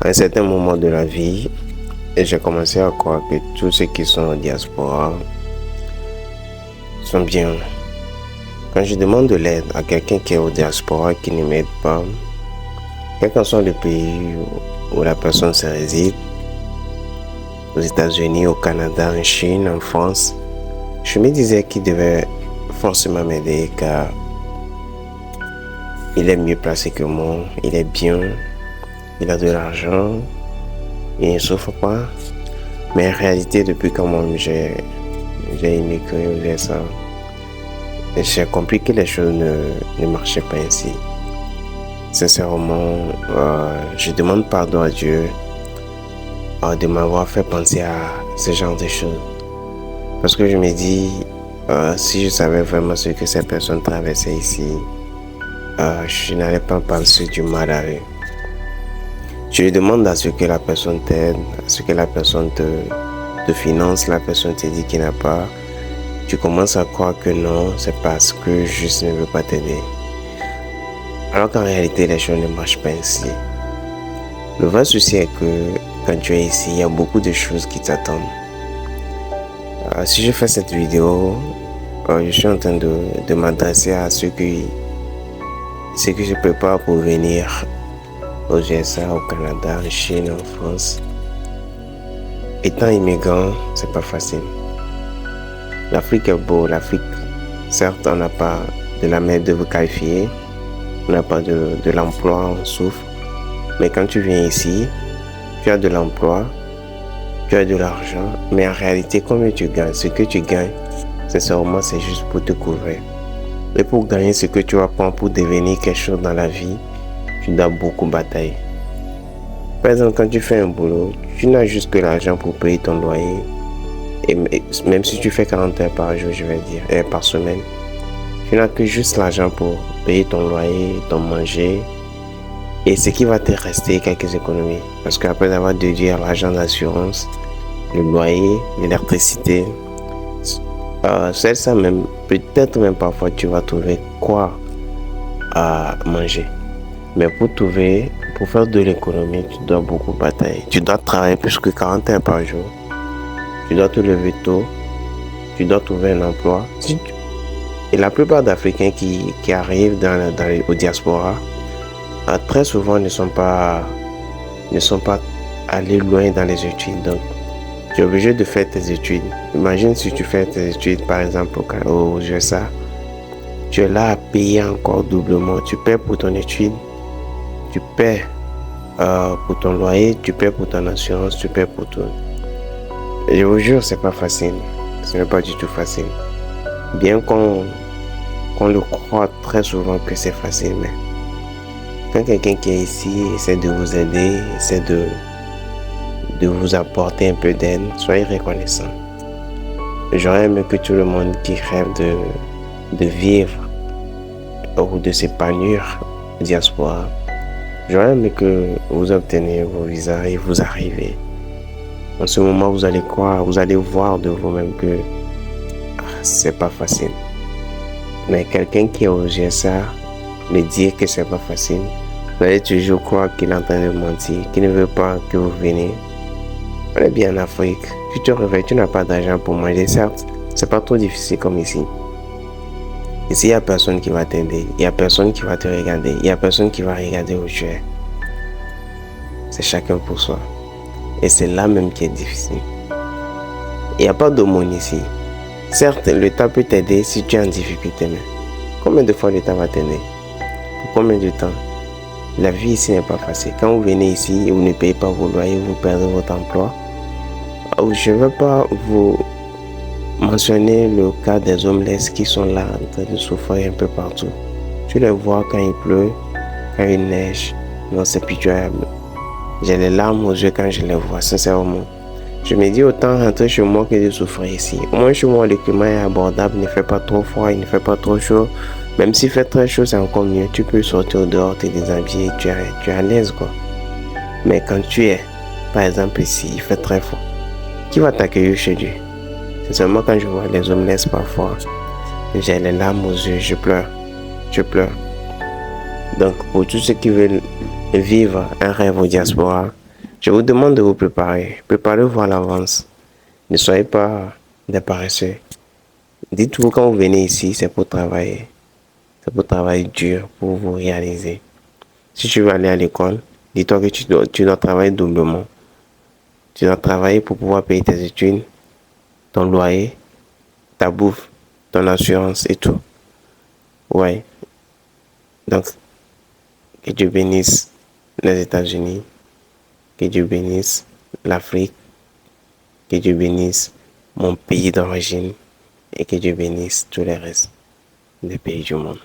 À un certain moment de la vie, j'ai commencé à croire que tous ceux qui sont en diaspora sont bien. Quand je demande de l'aide à quelqu'un qui est au diaspora qui ne m'aide pas, quel que soit le pays où la personne se réside, aux États-Unis, au Canada, en Chine, en France, je me disais qu'il devait forcément m'aider car il est mieux placé que moi, il est bien, il a de l'argent, il ne souffre pas. Mais en réalité, depuis quand même j'ai immigré aux USA, j'ai compris que les choses ne marchaient pas ainsi. Sincèrement, je demande pardon à Dieu de m'avoir fait penser à ce genre de choses. Parce que je me dis, si je savais vraiment ce que ces personnes traversaient ici, je n'allais pas penser du mal à eux. Je lui demande à ce que la personne t'aide, à ce que la personne te finance, la personne te dit qu'il n'a pas. Tu commences à croire que non, c'est parce que juste ne veut pas t'aider. Alors qu'en réalité, les choses ne marchent pas ainsi. Le vrai souci est que quand tu es ici, il y a beaucoup de choses qui t'attendent. Si je fais cette vidéo, je suis en train de m'adresser à ceux qui se préparent pour venir aux USA, au Canada, en Chine, en France. Étant immigrant, c'est pas facile. L'Afrique est beau, l'Afrique, certes, on n'a pas de la main-d'œuvre qualifiée, on n'a pas de l'emploi, on souffre. Mais quand tu viens ici, tu as de l'emploi, tu as de l'argent, mais en réalité, combien tu gagnes? Ce que tu gagnes, sincèrement, c'est juste pour te couvrir. Et pour gagner ce que tu vas prendre pour devenir quelque chose dans la vie, tu dois beaucoup batailler. Par exemple, quand tu fais un boulot, tu n'as juste que l'argent pour payer ton loyer. Et même si tu fais 40 heures par jour, je vais dire, par semaine, tu n'as que juste l'argent pour payer ton loyer, ton manger. Et ce qui va te rester, quelques économies. Parce qu'après avoir déduit l'argent d'assurance, le loyer, l'électricité, c'est ça même, peut-être même parfois tu vas trouver quoi à manger. Mais pour faire de l'économie, tu dois beaucoup batailler. Tu dois travailler plus que 40 heures par jour. Tu dois te lever tôt. Tu dois trouver un emploi. Et la plupart d'Africains qui arrivent au diaspora, très souvent ne sont pas allés loin dans les études. Donc, tu es obligé de faire tes études. Imagine si tu fais tes études, par exemple, aux USA. Tu es là à payer encore doublement. Tu paies pour ton étude. Tu paies pour ton loyer, tu paies pour ton assurance, tu paies pour tout. Et je vous jure, c'est pas facile. Ce n'est pas du tout facile. Bien qu'on le croit très souvent que c'est facile, mais quand quelqu'un qui est ici essaie de vous aider, essaie de vous apporter un peu d'aide, soyez reconnaissant. J'aurais aimé que tout le monde qui rêve de vivre ou de s'épanouir au diaspora, j'aurais aimé que vous obteniez vos visas et vous arrivez. En ce moment, vous allez croire, vous allez voir de vous-même que c'est pas facile. Mais quelqu'un qui est au GSA, le dire que c'est pas facile, vous allez toujours croire qu'il est en train de mentir, qu'il ne veut pas que vous veniez. On est bien en Afrique. Tu te réveilles, tu n'as pas d'argent pour manger, certes, c'est pas trop difficile comme ici. Ici, il n'y a personne qui va t'aider, il n'y a personne qui va te regarder, il n'y a personne qui va regarder où tu es. C'est chacun pour soi. Et c'est là même qui est difficile. Il n'y a pas d'aumône ici. Certes, l'État peut t'aider si tu es en difficulté, mais combien de fois l'État va t'aider? Pour combien de temps? La vie ici n'est pas facile. Quand vous venez ici et vous ne payez pas vos loyers, vous perdez votre emploi. Je ne veux pas vous mentionner le cas des homeless qui sont là en train de souffrir un peu partout. Tu les vois quand il pleut, quand il neige. Non, c'est pitoyable. J'ai les larmes aux yeux quand je les vois, sincèrement. Je me dis autant rentrer chez moi que de souffrir ici. Au moins chez moi, le climat est abordable, il ne fait pas trop froid, il ne fait pas trop chaud. Même s'il fait très chaud, c'est encore mieux. Tu peux sortir dehors, te déshabiller, tu es à l'aise, quoi. Mais quand tu es, par exemple ici, il fait très froid. Qui va t'accueillir chez Dieu? C'est seulement quand je vois les homeless parfois, j'ai les larmes aux yeux, je pleure. Donc pour tous ceux qui veulent vivre un rêve au diaspora, Je vous demande de vous préparer. Préparez-vous à l'avance. Ne soyez pas des paresseux. Dites-vous quand vous venez ici, c'est pour travailler. C'est pour travailler dur, pour vous réaliser. Si tu veux aller à l'école, dis-toi que tu dois travailler doublement. Tu dois travailler pour pouvoir payer tes études, ton loyer, ta bouffe, ton assurance et tout. Ouais. Donc, que Dieu bénisse les États-Unis, que Dieu bénisse l'Afrique, que Dieu bénisse mon pays d'origine et que Dieu bénisse tous les restes des pays du monde.